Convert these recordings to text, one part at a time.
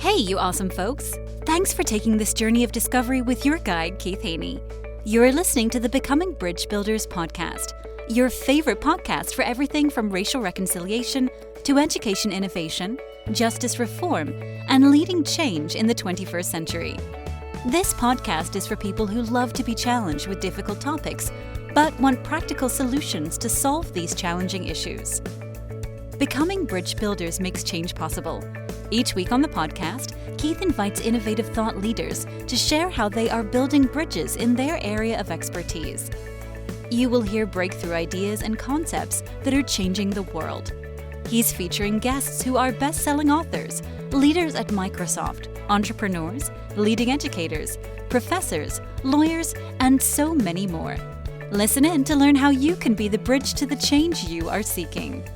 Hey, you awesome folks! Thanks for taking this journey of discovery with your guide, Keith Haney. You're listening to the Becoming Bridge Builders podcast, your favorite podcast for everything from racial reconciliation to education innovation, justice reform, and leading change in the 21st century. This podcast is for people who love to be challenged with difficult topics, but want practical solutions to solve these challenging issues. Becoming Bridge Builders makes change possible. Each week on the podcast, Keith invites innovative thought leaders to share how they are building bridges in their area of expertise. You will hear breakthrough ideas and concepts that are changing the world. He's featuring guests who are best-selling authors, leaders at Microsoft, entrepreneurs, leading educators, professors, lawyers, and so many more. Listen in to learn how you can be the bridge to the change you are seeking.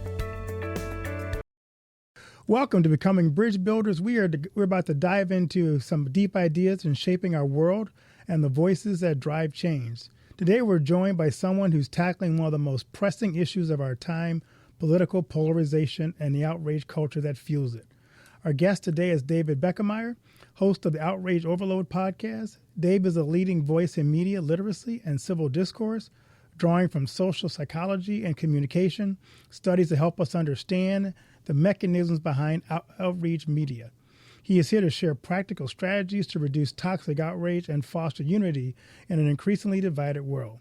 Welcome to Becoming Bridge Builders. We're about to dive into some deep ideas in shaping our world and the voices that drive change. Today, we're joined by someone who's tackling one of the most pressing issues of our time, political polarization and the outrage culture that fuels it. Our guest today is David Beckemeyer, host of the Outrage Overload podcast. Dave is a leading voice in media literacy and civil discourse, drawing from social psychology and communication, studies to help us understand the mechanisms behind outreach media. He is here to share practical strategies to reduce toxic outrage and foster unity in an increasingly divided world.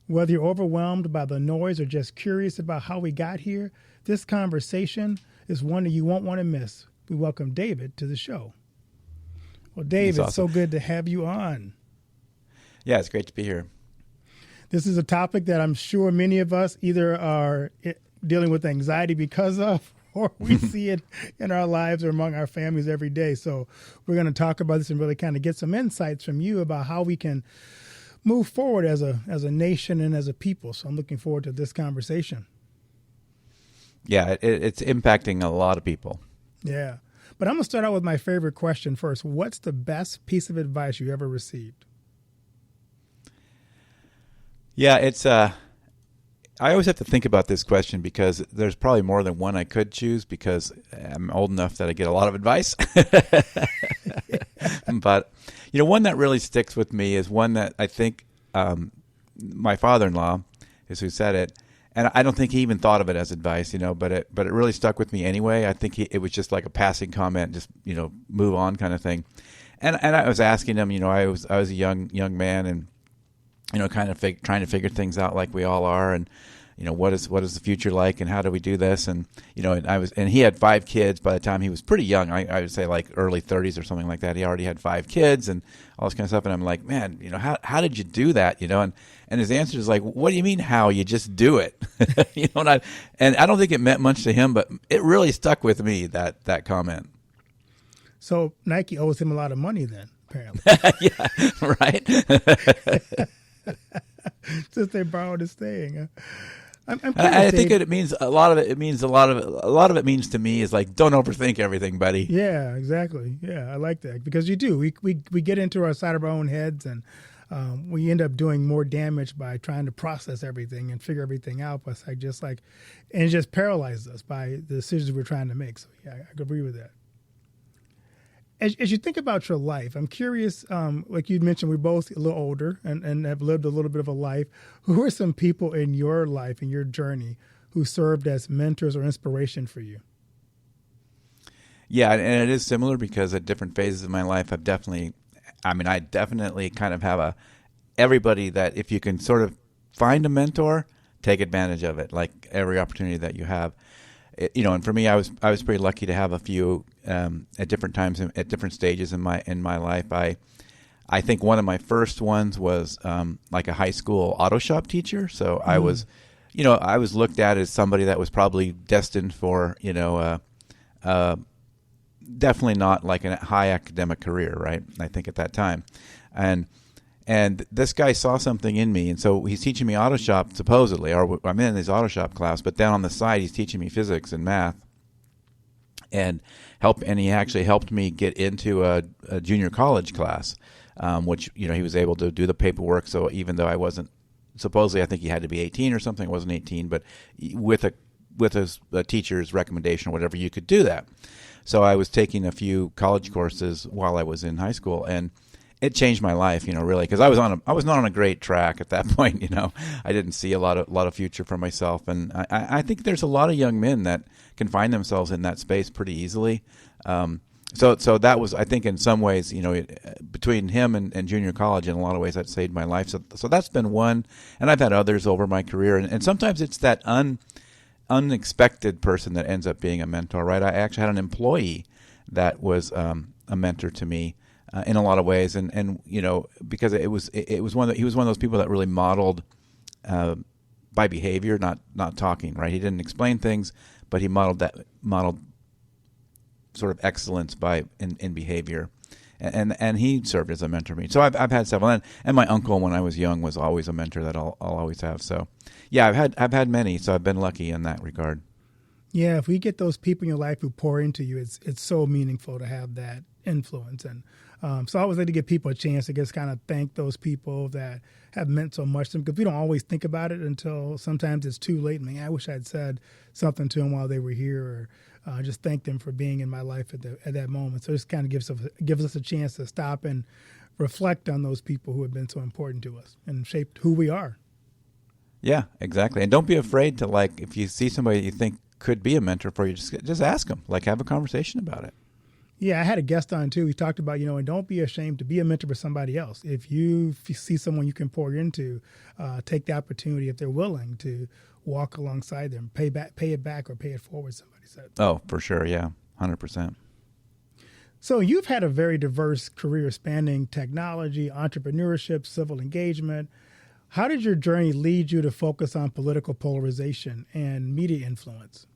Whether you're overwhelmed by the noise or just curious about how we got here, this conversation is one that you won't want to miss. We welcome David to the show. Well, Dave, it's so good to have you on. Yeah, it's great to be here. This is a topic that I'm sure many of us either are dealing with anxiety because of, or we see it in our lives or among our families every day. So we're going to talk about this and really kind of get some insights from you about how we can move forward as a nation and as a people. So I'm looking forward to this conversation. Yeah, it's impacting a lot of people. Yeah. But I'm going to start out with my favorite question first. What's the best piece of advice you ever received? Yeah, it's I always have to think about this question because there's probably more than one I could choose because I'm old enough that I get a lot of advice. But, one that really sticks with me is one that I think my father-in-law is who said it. And I don't think he even thought of it as advice, but it really stuck with me anyway. I think it was just like a passing comment, just, move on kind of thing. And I was asking him, I was a young man and, kind of trying to figure things out like we all are. And, what is the future like and how do we do this? And, and he had 5 kids by the time he was pretty young. I would say like early 30s or something like that. He already had 5 kids and all this kind of stuff. And I'm like, man, how did you do that? And his answer is like, what do you mean how? You just do it. And I don't think it meant much to him, but it really stuck with me, that comment. So Nike owes him a lot of money then, apparently. Yeah, right. Since they borrowed his thing. I think it means a lot of it means to me is like, don't overthink everything, buddy. Yeah, exactly. Yeah, I like that because you do. We get into our side of our own heads and we end up doing more damage by trying to process everything and figure everything out. But and it just paralyzes us by the decisions we're trying to make. So yeah, I agree with that. As you think about your life, I'm curious, like you mentioned, we're both a little older and have lived a little bit of a life. Who are some people in your life, in your journey, who served as mentors or inspiration for you? Yeah, and it is similar because at different phases of my life, I definitely kind of have everybody that if you can sort of find a mentor, take advantage of it, like every opportunity that you have. And for me, I was pretty lucky to have a few at different times at different stages in my life. I think one of my first ones was like a high school auto shop teacher. So I was looked at as somebody that was probably destined for definitely not like a high academic career, right? I think at that time, and this guy saw something in me, and so he's teaching me auto shop, supposedly, or I'm in his auto shop class, but then on the side he's teaching me physics and math, and he actually helped me get into a junior college class, which he was able to do the paperwork. So even though I wasn't, supposedly I think he had to be 18 or something, I wasn't 18, but with a teacher's recommendation or whatever, you could do that. So I was taking a few college courses while I was in high school, and it changed my life, really, because I was not on a great track at that point. I didn't see a lot of future for myself, and I think there's a lot of young men that can find themselves in that space pretty easily. So that was, I think, in some ways, between him and junior college, in a lot of ways, that saved my life. So that's been one, and I've had others over my career, and sometimes it's that unexpected person that ends up being a mentor, right? I actually had an employee that was a mentor to me. In a lot of ways, and because he was one of those people that really modeled by behavior, not talking. Right, he didn't explain things, but he modeled sort of excellence in behavior, and he served as a mentor to me. So I've had several, and my uncle when I was young was always a mentor that I'll always have. So yeah, I've had many, so I've been lucky in that regard. Yeah, if we get those people in your life who pour into you, it's so meaningful to have that influence. And so I always like to give people a chance to just kind of thank those people that have meant so much to them, because we don't always think about it until sometimes it's too late. I wish I'd said something to them while they were here, or just thank them for being in my life at that moment. So it just kind of gives us a chance to stop and reflect on those people who have been so important to us and shaped who we are. Yeah, exactly. And don't be afraid to, if you see somebody you think could be a mentor for you, just ask them, have a conversation about it. Yeah, I had a guest on too. He talked about, and don't be ashamed to be a mentor for somebody else. If you see someone you can pour into, take the opportunity if they're willing to walk alongside them, pay it back or pay it forward, somebody said. Oh, for sure. Yeah, 100%. So you've had a very diverse career spanning technology, entrepreneurship, civil engagement. How did your journey lead you to focus on political polarization and media influence?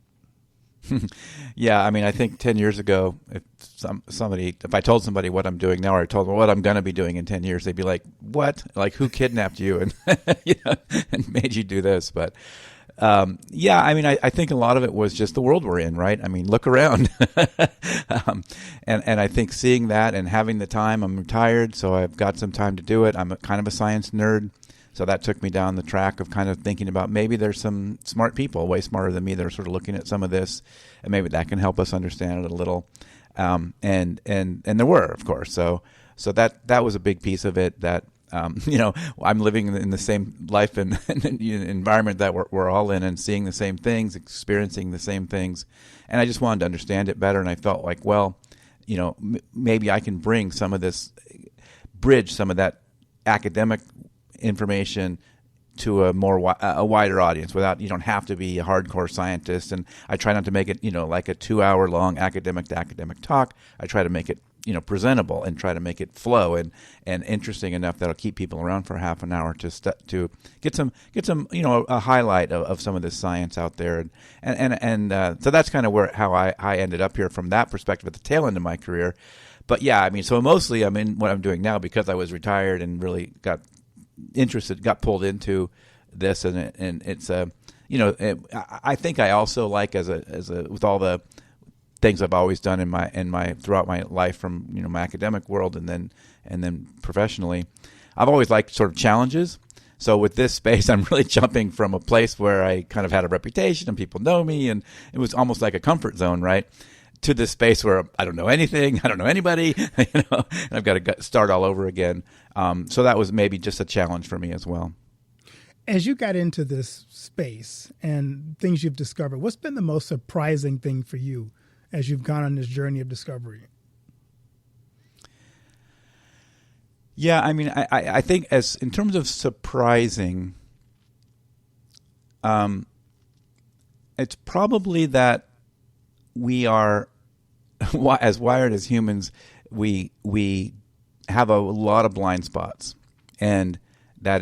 Yeah, I think 10 years ago, if I told somebody what I'm doing now, or I told them what I'm going to be doing in 10 years, they'd be like, "What? Who kidnapped you and and made you do this?" But I think a lot of it was just the world we're in, right? Look around, and I think seeing that and having the time. I'm retired, so I've got some time to do it. I'm kind of a science nerd. So that took me down the track of kind of thinking about maybe there's some smart people, way smarter than me, that are sort of looking at some of this, and maybe that can help us understand it a little. And there were, of course. So that was a big piece of it. That I'm living in the same life and environment that we're all in, and seeing the same things, experiencing the same things, and I just wanted to understand it better. And I felt like, maybe I can bring some of this, bridge some of that academic information to a wider audience without, you don't have to be a hardcore scientist. And I try not to make it, like a 2-hour long academic to academic talk. I try to make it, presentable, and try to make it flow and interesting enough that'll keep people around for half an hour to get some, a highlight of some of this science out there. So that's kind of how I ended up here from that perspective at the tail end of my career. But yeah, so mostly I'm in what I'm doing now because I was retired and really got pulled into this, and it's I think I also like as a with all the things I've always done in my throughout my life, from my academic world and then professionally, I've always liked sort of challenges. So with this space, I'm really jumping from a place where I kind of had a reputation and people know me, and it was almost like a comfort zone, right, to this space where I don't know anything, I don't know anybody, and I've got to start all over again. So that was maybe just a challenge for me as well. As you got into this space and things you've discovered, what's been the most surprising thing for you as you've gone on this journey of discovery? Yeah, I think as in terms of surprising, it's probably that we are, as wired as humans, we have a lot of blind spots, and that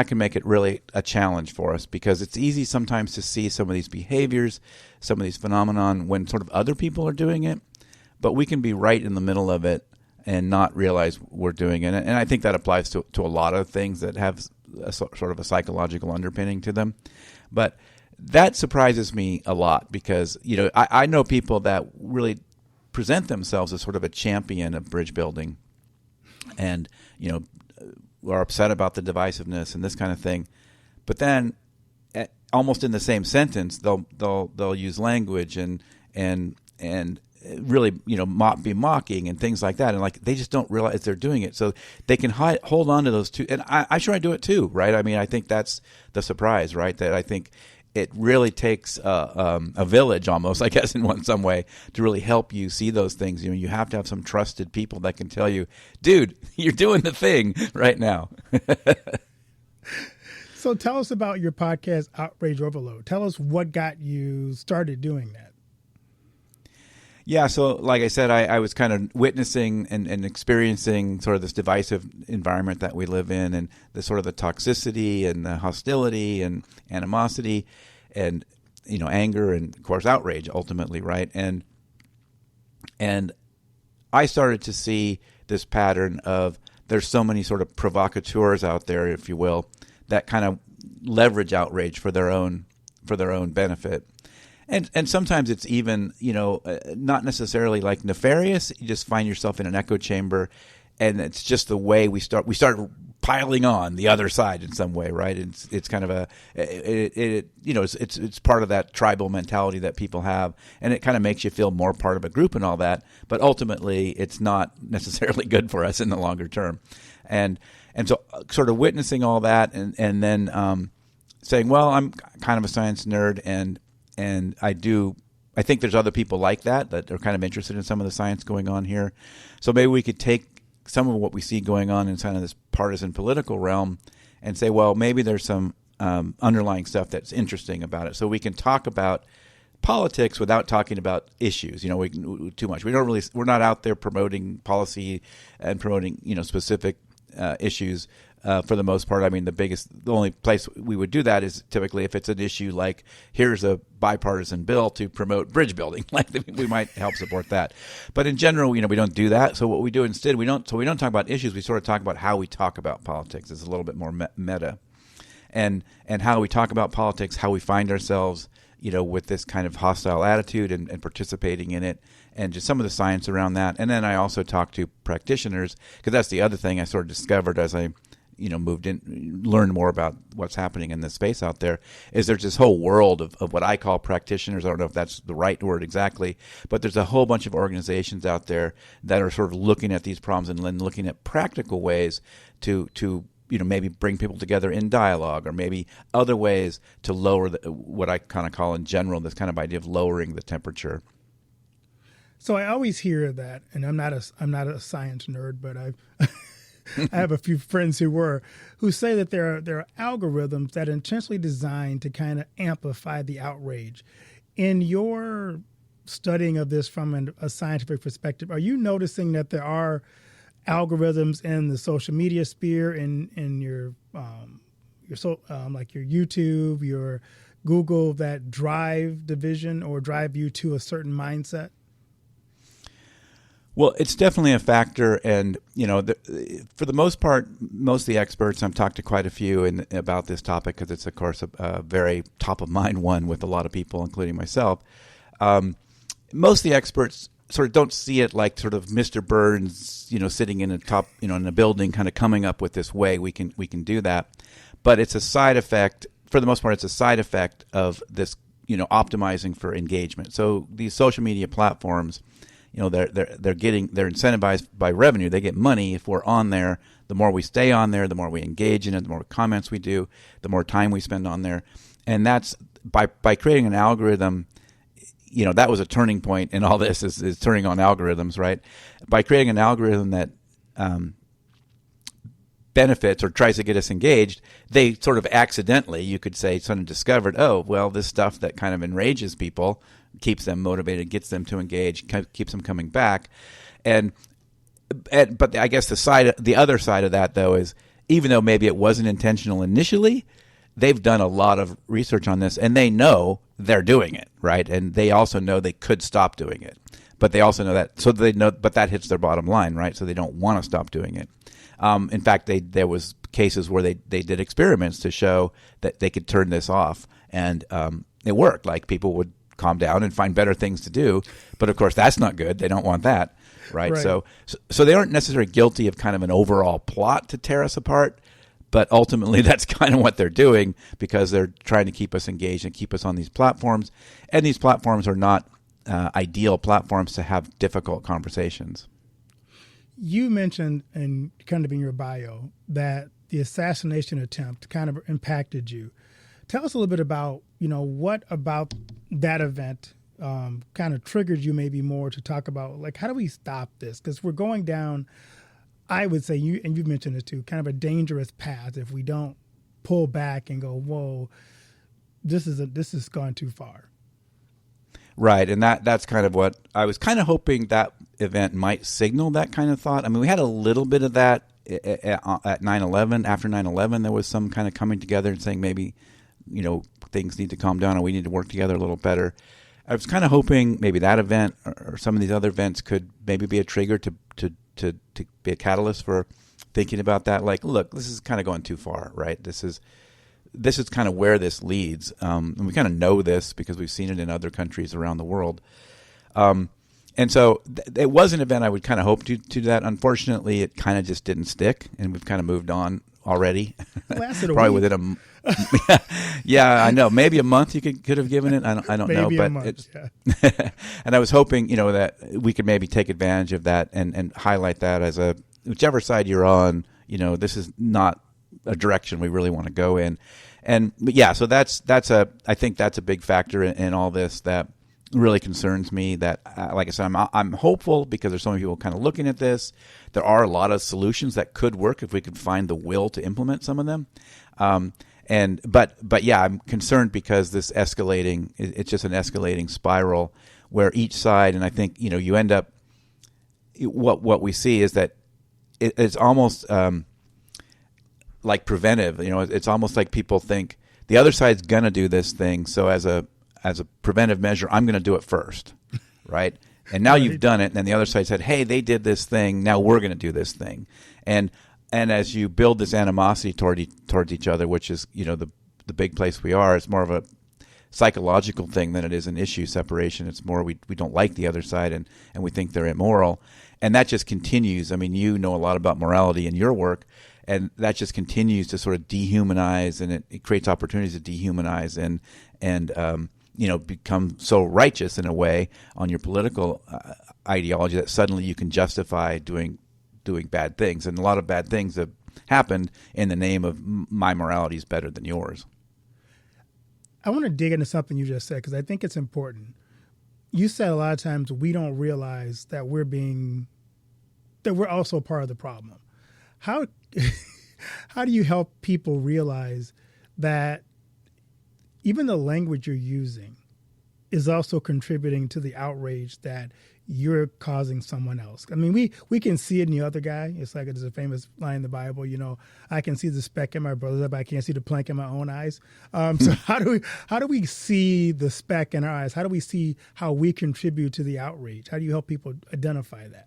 can make it really a challenge for us, because it's easy sometimes to see some of these behaviors, some of these phenomenon when sort of other people are doing it, but we can be right in the middle of it and not realize we're doing it. And I think that applies to a lot of things that have a sort of a psychological underpinning to them. But that surprises me a lot, because I know people that really present themselves as sort of a champion of bridge building, and are upset about the divisiveness and this kind of thing, but then almost in the same sentence they'll use language and really, be mocking and things like that. And like, they just don't realize they're doing it. So they can hold on to those two. And I sure I do it too, right? I mean, I think that's the surprise, right? That I think it really takes a village almost, I guess, in some way to really help you see those things. You have to have some trusted people that can tell you, dude, you're doing the thing right now. So tell us about your podcast, Outrage Overload. Tell us what got you started doing that. Yeah, so like I said, I was kind of witnessing and experiencing sort of this divisive environment that we live in, and the sort of the toxicity and the hostility and animosity and, anger and, of course, outrage ultimately, right? And I started to see this pattern of there's so many sort of provocateurs out there, if you will, that kind of leverage outrage for their own benefit. And sometimes it's even, not necessarily like nefarious. You just find yourself in an echo chamber, and it's just the way we start piling on the other side in some way, right? It's kind of it's part of that tribal mentality that people have, and it kind of makes you feel more part of a group and all that. But ultimately, it's not necessarily good for us in the longer term. And so sort of witnessing all that, and then saying, well, I'm kind of a science nerd, and I think there's other people like that are kind of interested in some of the science going on here. So maybe we could take some of what we see going on in kind of this partisan political realm and say, well, maybe there's some underlying stuff that's interesting about it. So we can talk about politics without talking about issues. Too much. We're not out there promoting policy and promoting, specific issues. For the most part, I mean, the only place we would do that is typically if it's an issue like, here's a bipartisan bill to promote bridge building, like we might help support that. But in general, we don't do that. So what we do instead, we don't talk about issues. We sort of talk about how we talk about politics. It's a little bit more meta, and how we talk about politics, how we find ourselves, with this kind of hostile attitude and participating in it, and just some of the science around that. And then I also talk to practitioners, because that's the other thing I sort of discovered as I moved in, learned more about what's happening in this space out there, is there's this whole world of what I call practitioners. I don't know if that's the right word exactly, but there's a whole bunch of organizations out there that are sort of looking at these problems and then looking at practical ways to maybe bring people together in dialogue, or maybe other ways to lower what I kind of call in general this kind of idea of lowering the temperature. So I always hear that, and I'm not a science nerd, but I have a few friends who say that there are algorithms that are intentionally designed to kind of amplify the outrage. In your studying of this from a scientific perspective, are you noticing that there are algorithms in the social media sphere, in your like your YouTube, your Google, that drive division or drive you to a certain mindset? Well, it's definitely a factor, and for the most part, most of the experts, I've talked to quite a few about this topic, because it's, of course, a very top of mind one with a lot of people, including myself. Most of the experts sort of don't see it like sort of Mr. Burns, sitting in in a building, kind of coming up with this way we can do that, but it's a side effect. For the most part, it's a side effect of this, optimizing for engagement. So these social media platforms, they're incentivized by revenue. They get money if we're on there. The more we stay on there, the more we engage in it, the more comments we do, the more time we spend on there. And that's by creating an algorithm. That was a turning point in all this, is turning on algorithms, right? By creating an algorithm that benefits or tries to get us engaged, they sort of accidentally, you could say, sort of discovered, oh, well, this stuff that kind of enrages people keeps them motivated, gets them to engage, keeps them coming back. But I guess the other side of that, though, is even though maybe it wasn't intentional initially, they've done a lot of research on this, and they know they're doing it, right? And they also know they could stop doing it, but they also know that, so they know, but that hits their bottom line, right? So they don't want to stop doing it. In fact, there was cases where they did experiments to show that they could turn this off, and it worked. Like, people would calm down and find better things to do, but of course that's not good. They don't want that, right? So they aren't necessarily guilty of kind of an overall plot to tear us apart, but ultimately that's kind of what they're doing, because they're trying to keep us engaged and keep us on these platforms. And these platforms are not ideal platforms to have difficult conversations. You mentioned, and kind of in your bio, that the assassination attempt kind of impacted you. Tell us a little bit about, what about that event kind of triggered you maybe more to talk about, like, how do we stop this? Because we're going down, I would say, you mentioned it too, kind of a dangerous path if we don't pull back and go, whoa, this is gone too far. Right, and that's kind of what I was kind of hoping that event might signal, that kind of thought. I mean, we had a little bit of that at 9/11. After 9/11, there was some kind of coming together and saying maybe, things need to calm down and we need to work together a little better. I was kind of hoping maybe that event or some of these other events could maybe be a trigger to be a catalyst for thinking about that. Like, look, this is kind of going too far, right? This is kind of where this leads. And we kind of know this because we've seen it in other countries around the world. And so it was an event I would kind of hope to do that. Unfortunately, it kind of just didn't stick, and we've kind of moved on already. Lasted a Probably week. within yeah, I know. Maybe a month you could have given it. I don't know. Maybe But a month, yeah. And I was hoping, that we could maybe take advantage of that and highlight that as whichever side you're on, this is not a direction we really want to go in. But yeah, so I think that's a big factor in all this that really concerns me. That, like I said, I'm hopeful because there's so many people kind of looking at this. There are a lot of solutions that could work if we could find the will to implement some of them. But yeah, I'm concerned because it's just an escalating spiral where each side, and I think, you end up, what we see is that it's almost like preventive. It's almost like people think the other side's going to do this thing. So as a preventive measure, I'm going to do it first. Right. And now you've done it. And then the other side said, hey, they did this thing. Now we're going to do this thing. And as you build this animosity towards each other, which is, the big place we are, it's more of a psychological thing than it is an issue separation. It's more we don't like the other side and we think they're immoral. And that just continues. I mean, you know a lot about morality in your work, and that just continues to sort of dehumanize, and it creates opportunities to dehumanize and become so righteous in a way on your political ideology that suddenly you can justify doing bad things. And a lot of bad things have happened in the name of my morality is better than yours. I want to dig into something you just said because I think it's important. You said a lot of times we don't realize that we're also part of the problem. How do you help people realize that even the language you're using is also contributing to the outrage that you're causing someone else? I mean, we can see it in the other guy. It's like there's a famous line in the Bible, I can see the speck in my brother's eye, but I can't see the plank in my own eyes. So how do we see the speck in our eyes? How do we see how we contribute to the outrage? How do you help people identify that?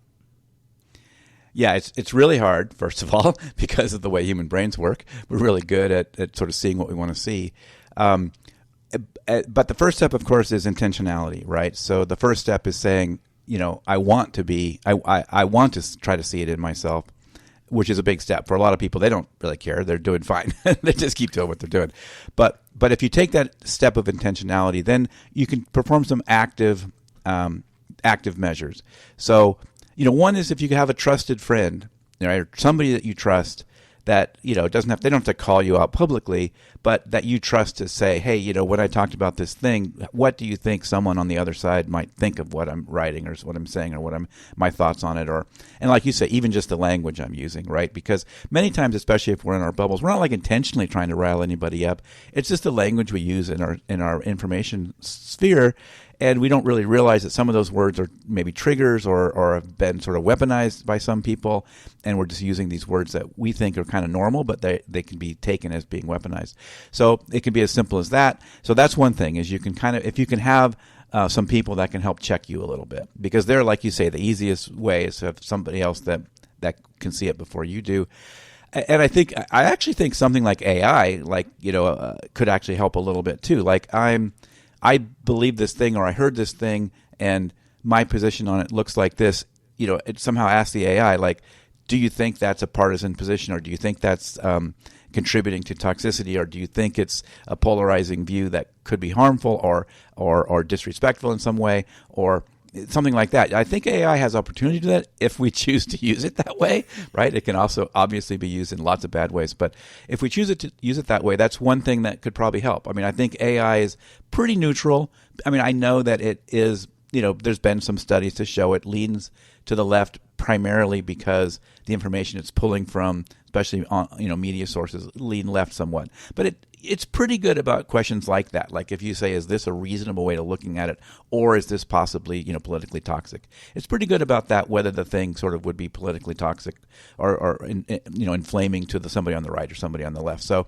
Yeah, it's really hard, first of all, because of the way human brains work. We're really good at sort of seeing what we want to see. But the first step, of course, is intentionality, right? So the first step is saying, I want to try to see it in myself, which is a big step. For a lot of people, they don't really care. They're doing fine. They just keep doing what they're doing. But if you take that step of intentionality, then you can perform some active measures. So, one is if you have a trusted friend, right, or somebody that you trust that, they don't have to call you out publicly, but that you trust to say, hey, when I talked about this thing, what do you think someone on the other side might think of what I'm writing or what I'm saying or my thoughts on it? And like you say, even just the language I'm using, right? Because many times, especially if we're in our bubbles, we're not like intentionally trying to rile anybody up. It's just the language we use in our information sphere. And we don't really realize that some of those words are maybe triggers or have been sort of weaponized by some people. And we're just using these words that we think are kind of normal, but they can be taken as being weaponized. So it can be as simple as that. So that's one thing is if you can have some people that can help check you a little bit, because they're, like you say, the easiest way is to have somebody else that can see it before you do. And I actually think something like AI, could actually help a little bit too. Like I believe this thing, or I heard this thing, and my position on it looks like this. It somehow asks the AI, like, do you think that's a partisan position, or do you think that's contributing to toxicity, or do you think it's a polarizing view that could be harmful or disrespectful in some way, or something like that? I think AI has opportunity to do that if we choose to use it that way, right? It can also obviously be used in lots of bad ways, but if we choose to use it that way, that's one thing that could probably help. I mean, I think AI is pretty neutral. I mean, I know that it is, there's been some studies to show it leans to the left primarily because the information it's pulling from, especially on media sources, lean left somewhat. But it's pretty good about questions like that. Like if you say, is this a reasonable way of looking at it, or is this possibly politically toxic? It's pretty good about that, whether the thing sort of would be politically toxic or inflaming to somebody on the right or somebody on the left. So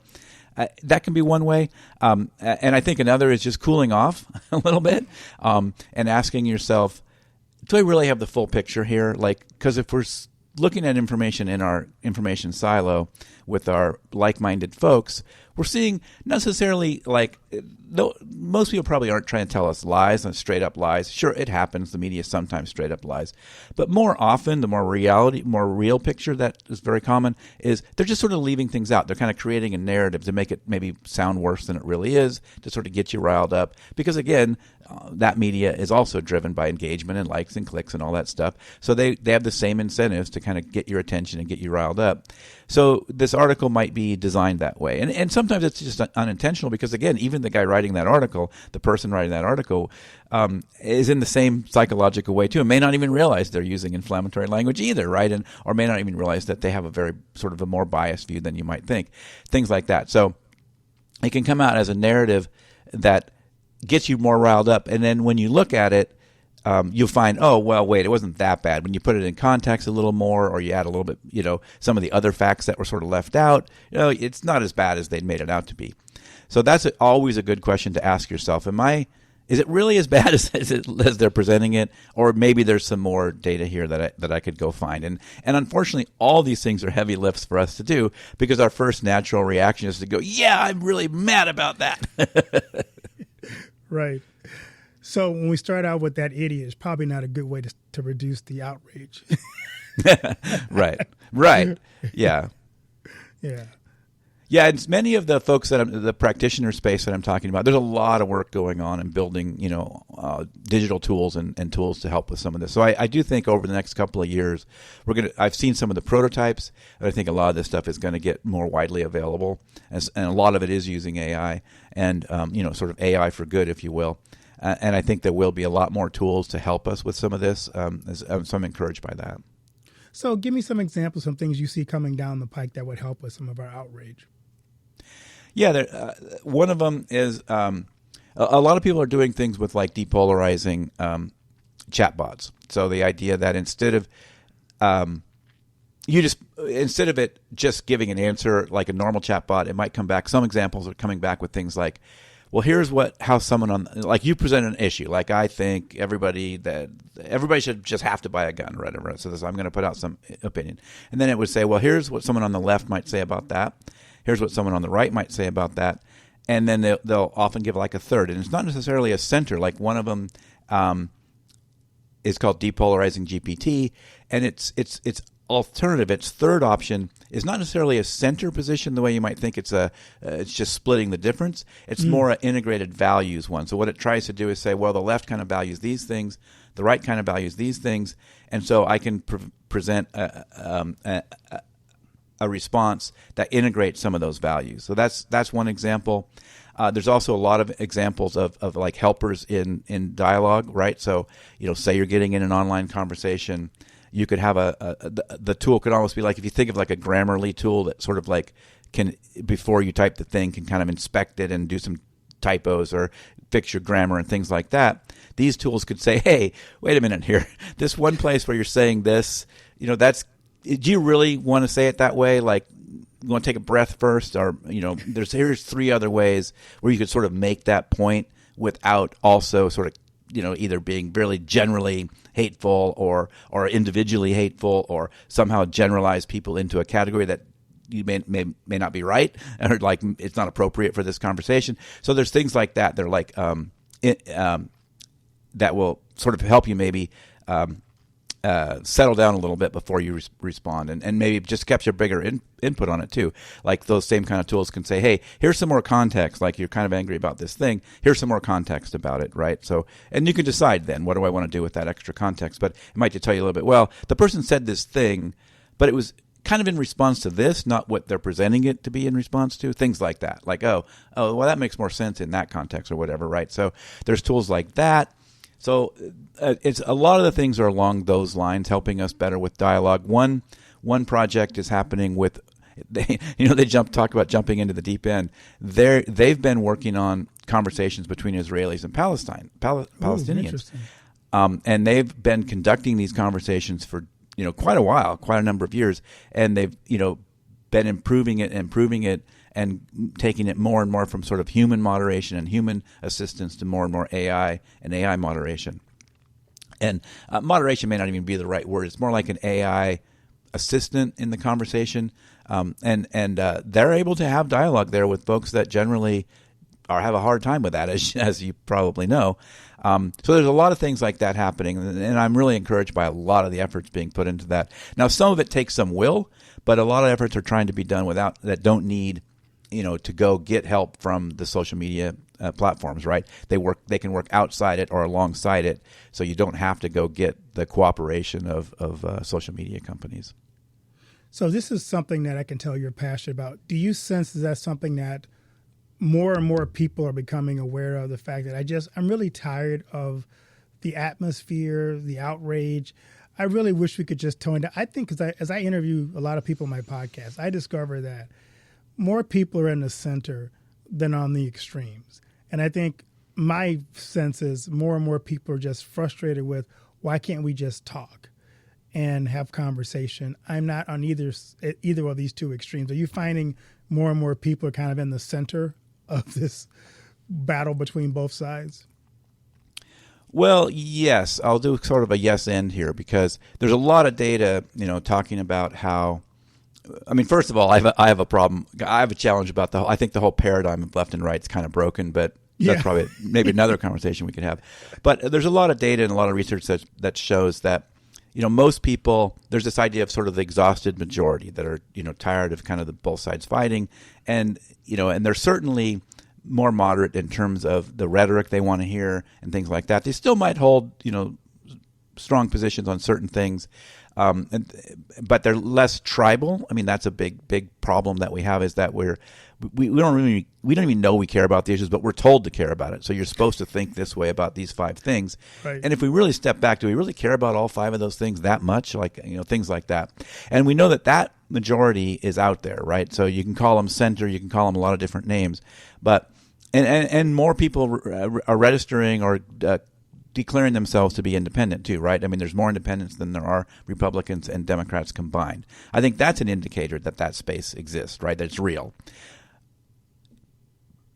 that can be one way. And I think another is just cooling off a little bit and asking yourself, do I really have the full picture here? Because if we're looking at information in our information silo with our like-minded folks, we're seeing necessarily most people probably aren't trying to tell us lies and straight up lies. Sure, it happens. The media sometimes straight up lies. But more often, the more real picture that is very common is they're just sort of leaving things out. They're kind of creating a narrative to make it maybe sound worse than it really is, to sort of get you riled up. Because again, that media is also driven by engagement and likes and clicks and all that stuff. So they have the same incentives to kind of get your attention and get you riled up. So this article might be designed that way. And sometimes it's just unintentional because, again, even the guy writing that article, the person writing that article, is in the same psychological way too, and may not even realize they're using inflammatory language either, right? Or may not even realize that they have a very sort of a more biased view than you might think. Things like that. So it can come out as a narrative that gets you more riled up. And then when you look at it, you'll find, oh, well, wait, it wasn't that bad. When you put it in context a little more, or you add a little bit, some of the other facts that were sort of left out, it's not as bad as they'd made it out to be. So that's always a good question to ask yourself. Is it really as bad as they're presenting it? Or maybe there's some more data here that I could go find. And unfortunately, all these things are heavy lifts for us to do because our first natural reaction is to go, yeah, I'm really mad about that. Right. So when we start out with that idiot, it's probably not a good way to reduce the outrage. Right. Yeah. Yeah. Yeah, it's many of the folks the practitioner space that I'm talking about, there's a lot of work going on in building, digital tools and tools to help with some of this. So I do think over the next couple of years, I've seen some of the prototypes, and I think a lot of this stuff is going to get more widely available, and a lot of it is using AI and, sort of AI for good, if you will. And I think there will be a lot more tools to help us with some of this, so I'm encouraged by that. So give me some examples, some things you see coming down the pike that would help with some of our outrage. Yeah, one of them is a lot of people are doing things with depolarizing chatbots. So the idea that instead of it just giving an answer like a normal chatbot, it might come back. Some examples are coming back with things like, well, here's how someone you present an issue. Like, I think everybody should just have to buy a gun, or whatever. So I'm going to put out some opinion. And then it would say, well, here's what someone on the left might say about that. Here's what someone on the right might say about that. And then they'll often give a third. And it's not necessarily a center. Like one of them is called depolarizing GPT. And it's alternative. Its third option is not necessarily a center position the way you might think. It's just splitting the difference. It's more an integrated values one. So what it tries to do is say, well, the left kind of values these things, the right kind of values these things, and so I can present a response that integrates some of those values. So that's one example. There's also a lot of examples of helpers in dialogue, right? So say you're getting in an online conversation. You could have the tool could almost be if you think of a Grammarly tool that sort of can, before you type the thing, can kind of inspect it and do some typos or fix your grammar and things like that. These tools could say, hey, wait a minute here. This one place where you're saying this, do you really want to say it that way? You want to take a breath first, or here's three other ways where you could sort of make that point without also sort of either being really generally hateful or individually hateful, or somehow generalize people into a category that you may not be right, or it's not appropriate for this conversation. So there's things like that. They're that will sort of help you maybe settle down a little bit before you respond, and maybe just capture bigger input on it too. Like those same kind of tools can say, hey, here's some more context. Like you're kind of angry about this thing. Here's some more context about it, right? So, and you can decide then, what do I want to do with that extra context? But it might just tell you a little bit, well, the person said this thing, but it was kind of in response to this, not what they're presenting it to be in response to, things like that. Like, oh, well, that makes more sense in that context or whatever, right? So there's tools like that. So it's a lot of the things are along those lines, helping us better with dialogue. One project is happening with, they talk about jumping into the deep end. They've been working on conversations between Israelis and Palestinians, and they've been conducting these conversations for quite a while, quite a number of years, and they've been improving it and taking it more and more from sort of human moderation and human assistance to more and more AI and AI moderation. And moderation may not even be the right word. It's more like an AI assistant in the conversation. And they're able to have dialogue there with folks that generally have a hard time with that, as you probably know. So there's a lot of things like that happening, and I'm really encouraged by a lot of the efforts being put into that. Now, some of it takes some will, but a lot of efforts are trying to be done that don't need to go get help from the social media platforms, right? They can work outside it or alongside it, so you don't have to go get the cooperation of social media companies. So this is something that I can tell you're passionate about. Do you sense that something that more and more people are becoming aware of, the fact that I'm really tired of the atmosphere, the outrage? I really wish we could just tone it down. I think as I interview a lot of people in my podcast, I discover that more people are in the center than on the extremes. And I think my sense is more and more people are just frustrated with, why can't we just talk and have conversation? I'm not on either of these two extremes. Are you finding more and more people are kind of in the center of this battle between both sides? Well, yes. I'll do sort of a yes end here, because there's a lot of data, talking about how, first of all, I have a problem. I have a challenge about I think the whole paradigm of left and right is kind of broken, but that's probably maybe another conversation we could have. But there's a lot of data and a lot of research that shows that, most people, there's this idea of sort of the exhausted majority that are, tired of kind of the both sides fighting. And, and they're certainly more moderate in terms of the rhetoric they want to hear and things like that. They still might hold, strong positions on certain things. But they're less tribal. That's a big problem that we have, is that we don't even know we care about the issues, but we're told to care about it. So you're supposed to think this way about these 5 things. Right. And if we really step back, do we really care about all 5 of those things that much? Like, things like that. And we know that majority is out there, right? So you can call them center, you can call them a lot of different names, but and more people are registering or declaring themselves to be independent too, right? There's more independents than there are Republicans and Democrats combined. I think that's an indicator that space exists, right? That it's real.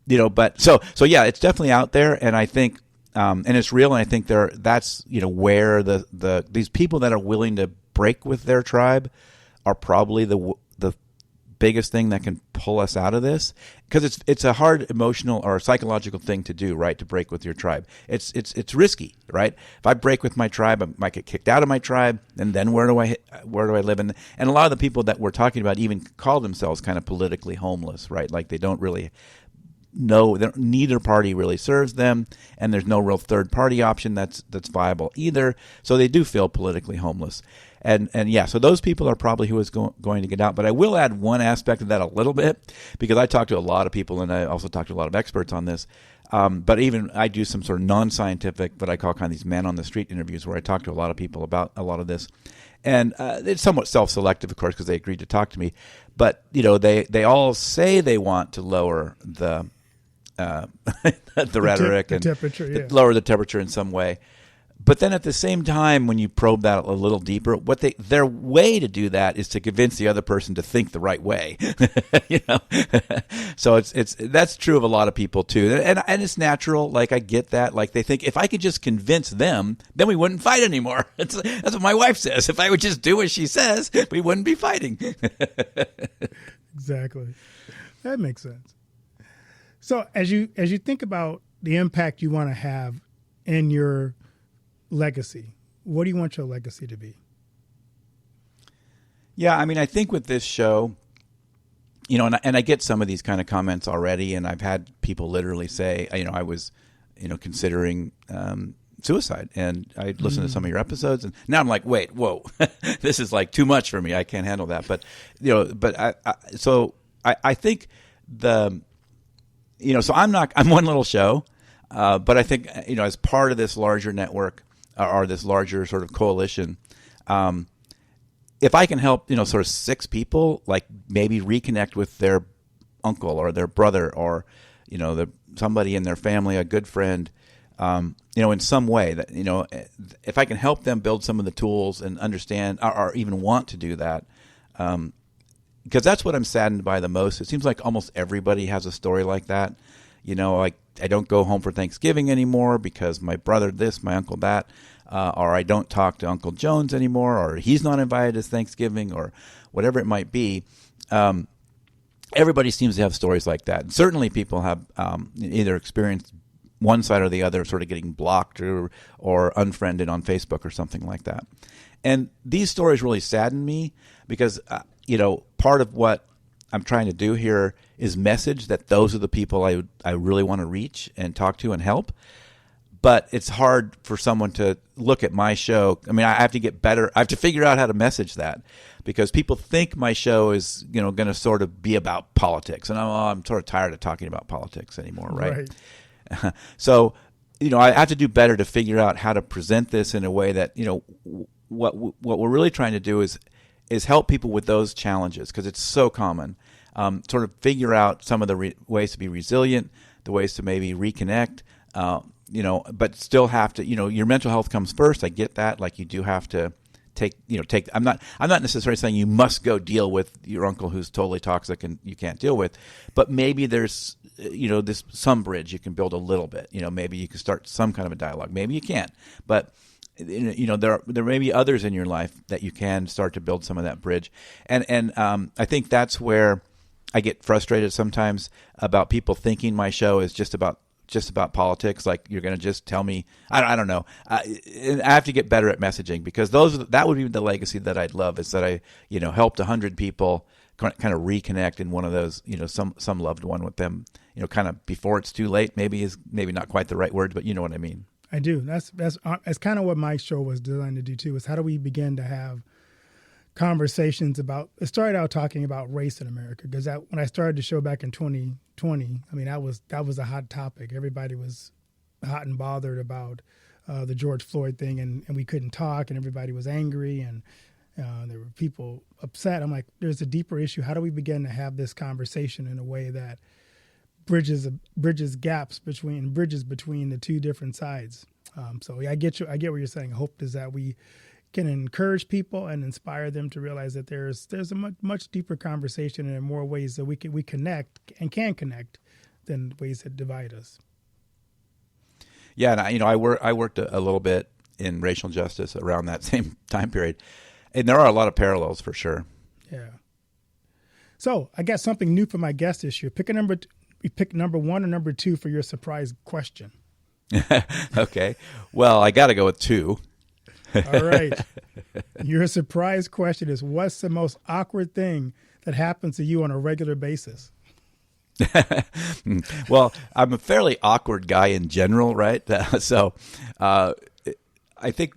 But so yeah, it's definitely out there, and I think, and it's real, and I think that's where these people that are willing to break with their tribe are probably the biggest thing that can pull us out of this, because it's a hard emotional or psychological thing to do, right? To break with your tribe. It's risky, right? If I break with my tribe, I might get kicked out of my tribe, and then where do I live? And a lot of the people that we're talking about even call themselves kind of politically homeless, right? Like they don't really know, neither party really serves them, and there's no real third party option that's viable either. So they do feel politically homeless. And yeah, so those people are probably who is going to get out. But I will add one aspect of that a little bit, because I talk to a lot of people, and I also talk to a lot of experts on this. But even I do some sort of non-scientific, what I call kind of these man on the street interviews, where I talk to a lot of people about a lot of this. And it's somewhat self-selective, of course, because they agreed to talk to me. But they all say they want to lower the rhetoric and temperature, lower the temperature in some way. But then at the same time, when you probe that a little deeper, their way to do that is to convince the other person to think the right way. So that's true of a lot of people too, and it's natural. Like I get that. Like they think, if I could just convince them, then we wouldn't fight anymore. That's what my wife says. If I would just do what she says, we wouldn't be fighting. Exactly, that makes sense. So as you think about the impact you want to have in your legacy, what do you want your legacy to be? Yeah, I mean, I think with this show, and I get some of these kind of comments already, and I've had people literally say, I was, considering suicide, and I listened to some of your episodes, and now I'm like, wait, whoa, this is like too much for me. I can't handle that. But I think so I'm one little show, but I think as part of this larger network or this larger sort of coalition. If I can help, sort of 6 people, like maybe reconnect with their uncle or their brother or, somebody in their family, a good friend, in some way that, if I can help them build some of the tools and understand or even want to do that, because that's what I'm saddened by the most. It seems like almost everybody has a story like that. Like I don't go home for Thanksgiving anymore because my brother this, my uncle that. Or I don't talk to Uncle Jones anymore, or he's not invited to Thanksgiving, or whatever it might be. Everybody seems to have stories like that. And certainly people have either experienced one side or the other sort of getting blocked or unfriended on Facebook or something like that. And these stories really sadden me because, part of what I'm trying to do here is message that those are the people I really want to reach and talk to and help. But it's hard for someone to look at my show. I mean, I have to get better. I have to figure out how to message that because people think my show is, going to sort of be about politics. And I'm sort of tired of talking about politics anymore, right? So, I have to do better to figure out how to present this in a way that, what we're really trying to do is help people with those challenges because it's so common. Sort of figure out some of the ways to be resilient, the ways to maybe reconnect, but still have to, your mental health comes first. I get that. Like you do have to take, I'm not necessarily saying you must go deal with your uncle who's totally toxic and you can't deal with, but maybe there's, some bridge you can build a little bit, maybe you can start some kind of a dialogue. Maybe you can't, but there may be others in your life that you can start to build some of that bridge. And I think that's where I get frustrated sometimes about people thinking my show is just about politics, like you're going to just tell me, I don't know. I have to get better at messaging because that would be the legacy that I'd love is that I, helped 100 people kind of reconnect in one of those, some loved one with them, kind of before it's too late, maybe not quite the right word, but you know what I mean. I do. That's kind of what my show was designed to do too, is how do we begin to have conversations about, it started out talking about race in America because when I started the show back in 2020, I mean, that was a hot topic. Everybody was hot and bothered about the George Floyd thing, and we couldn't talk, and everybody was angry, and there were people upset. I'm like, there's a deeper issue. How do we begin to have this conversation in a way that bridges between the two different sides? So yeah, I get what you're saying. Hope is that we can encourage people and inspire them to realize that there's a much deeper conversation and more ways that we connect and can connect than ways that divide us. Yeah, and I worked a little bit in racial justice around that same time period, and there are a lot of parallels for sure. Yeah. So I got something new for my guest this year. Pick number 1 or number 2 for your surprise question. Okay. Well, I got to go with 2. All right. Your surprise question is, what's the most awkward thing that happens to you on a regular basis? Well, I'm a fairly awkward guy in general, right? So I think,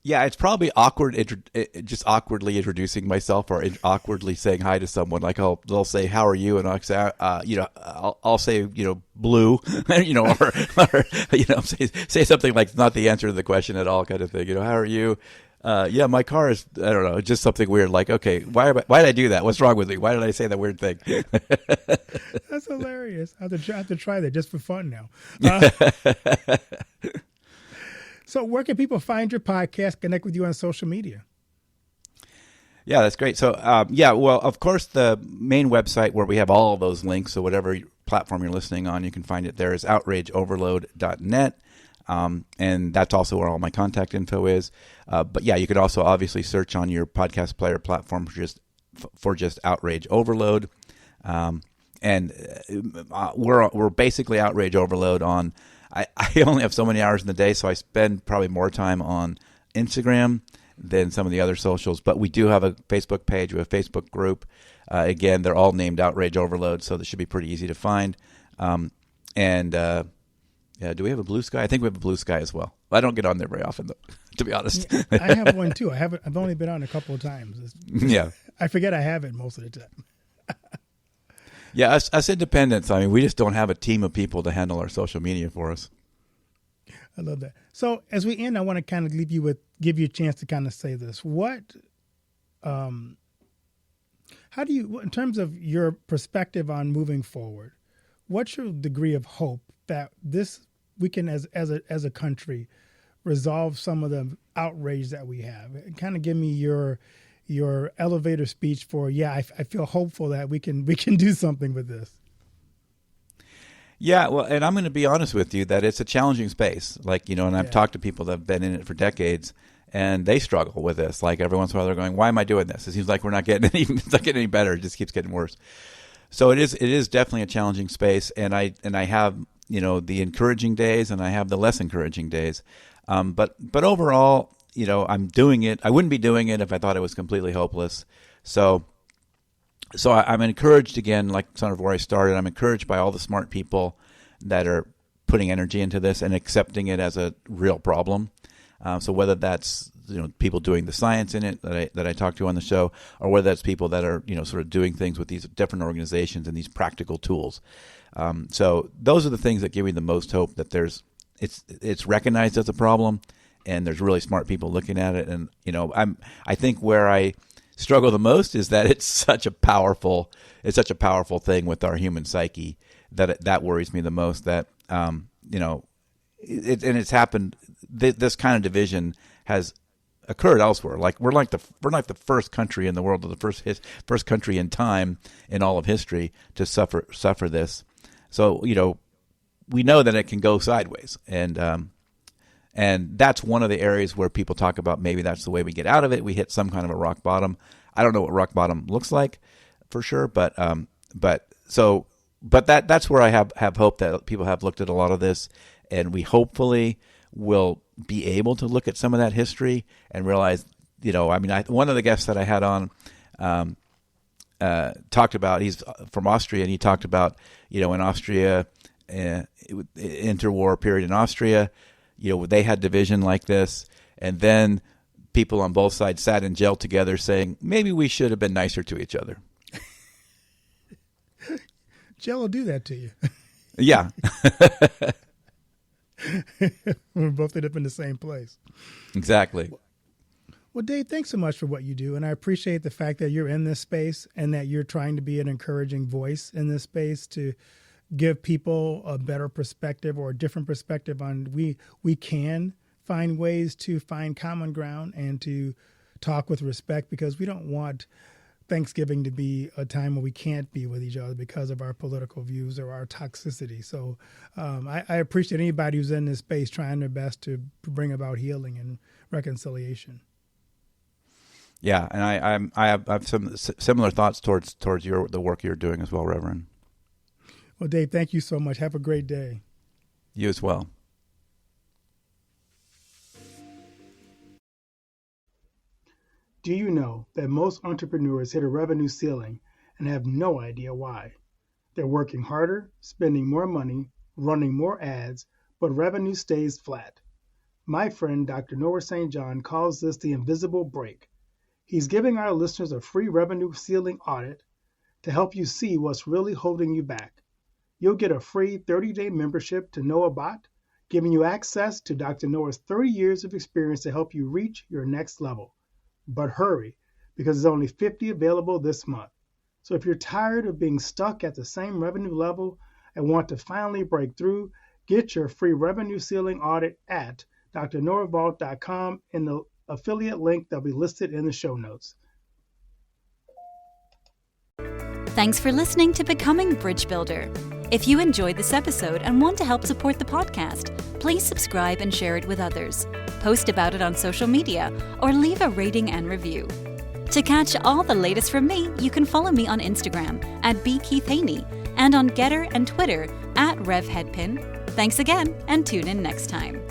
it's probably awkward, just awkwardly introducing myself or awkwardly saying hi to someone. Like they'll say, "How are you?" and I'll say, I'll say, "Blue," or say something like not the answer to the question at all, kind of thing. How are you? Yeah, my car is, I don't know, just something weird. Like, okay, why did I do that? What's wrong with me? Why did I say that weird thing? That's hilarious. I have to try that just for fun now. So where can people find your podcast, connect with you on social media? Yeah, that's great. So, well, of course, the main website where we have all of those links, so whatever platform you're listening on, you can find it there, is outrageoverload.net. And that's also where all my contact info is. But yeah, you could also obviously search on your podcast player platform for just Outrage Overload. And we're basically Outrage Overload on, I only have so many hours in the day, so I spend probably more time on Instagram than some of the other socials. But we do have a Facebook page. We have a Facebook group. Again, they're all named Outrage Overload, so this should be pretty easy to find. Yeah, do we have a Blue Sky? I think we have a Blue Sky as well. I don't get on there very often, though, to be honest. Yeah, I have one too. I've only been on a couple of times. Yeah, I forget I have it most of the time. Yeah, us independents, I mean, we just don't have a team of people to handle our social media for us. I love that. So as we end, I want to kind of give you a chance to kind of say this. How do you, in terms of your perspective on moving forward, what's your degree of hope that we can, as a country, resolve some of the outrage that we have? Kind of give me your elevator speech for, I feel hopeful that we can do something with this. Yeah, well, and I'm going to be honest with you that it's a challenging space. And I've talked to people that have been in it for decades, and they struggle with this. Like every once in a while, they're going, "Why am I doing this? It seems like it's not getting any better. It just keeps getting worse." So it is definitely a challenging space, and I have the encouraging days, and I have the less encouraging days. But overall, I'm doing it. I wouldn't be doing it if I thought it was completely hopeless. So I'm encouraged again, like sort of where I started. I'm encouraged by all the smart people that are putting energy into this and accepting it as a real problem. So whether that's people doing the science in it that I talked to on the show, or whether that's people that are sort of doing things with these different organizations and these practical tools. So those are the things that give me the most hope that it's recognized as a problem, and there's really smart people looking at it. And I think where I struggle the most is that it's such a powerful thing with our human psyche that worries me the most. That it's happened. This kind of division has occurred elsewhere. Like we're like the first country in the world, or the first country in time in all of history to suffer this. So we know that it can go sideways, and that's one of the areas where people talk about maybe that's the way we get out of it. We hit some kind of a rock bottom. I don't know what rock bottom looks like for sure, but that's where I have hope that people have looked at a lot of this, and we hopefully will be able to look at some of that history and realize, one of the guests that I had on talked about, he's from Austria, and he talked about, in Austria, interwar period in Austria, they had division like this, and then people on both sides sat in jail together saying, maybe we should have been nicer to each other. Jail will do that to you. Yeah. We both ended up in the same place. Exactly. Well, Dave, thanks so much for what you do. And I appreciate the fact that you're in this space and that you're trying to be an encouraging voice in this space to give people a better perspective or a different perspective on we can find ways to find common ground and to talk with respect, because we don't want Thanksgiving to be a time where we can't be with each other because of our political views or our toxicity. So I appreciate anybody who's in this space trying their best to bring about healing and reconciliation. Yeah, and I have some similar thoughts towards the work you're doing as well, Reverend. Well, Dave, thank you so much. Have a great day. You as well. Do you know that most entrepreneurs hit a revenue ceiling and have no idea why? They're working harder, spending more money, running more ads, but revenue stays flat. My friend, Dr. Noah St. John, calls this the invisible break. He's giving our listeners a free revenue ceiling audit to help you see what's really holding you back. You'll get a free 30-day membership to Noah Bot, giving you access to Dr. Noah's 30 years of experience to help you reach your next level. But hurry, because there's only 50 available this month. So if you're tired of being stuck at the same revenue level and want to finally break through, get your free revenue ceiling audit at drnoahvault.com in the affiliate link that'll be listed in the show notes. Thanks for listening to Becoming Bridge Builder. If you enjoyed this episode and want to help support the podcast, please subscribe and share it with others. Post about it on social media or leave a rating and review. To catch all the latest from me, you can follow me on Instagram at @bkeithhaney and on Getter and Twitter @RevHeadpin. Thanks again, and tune in next time.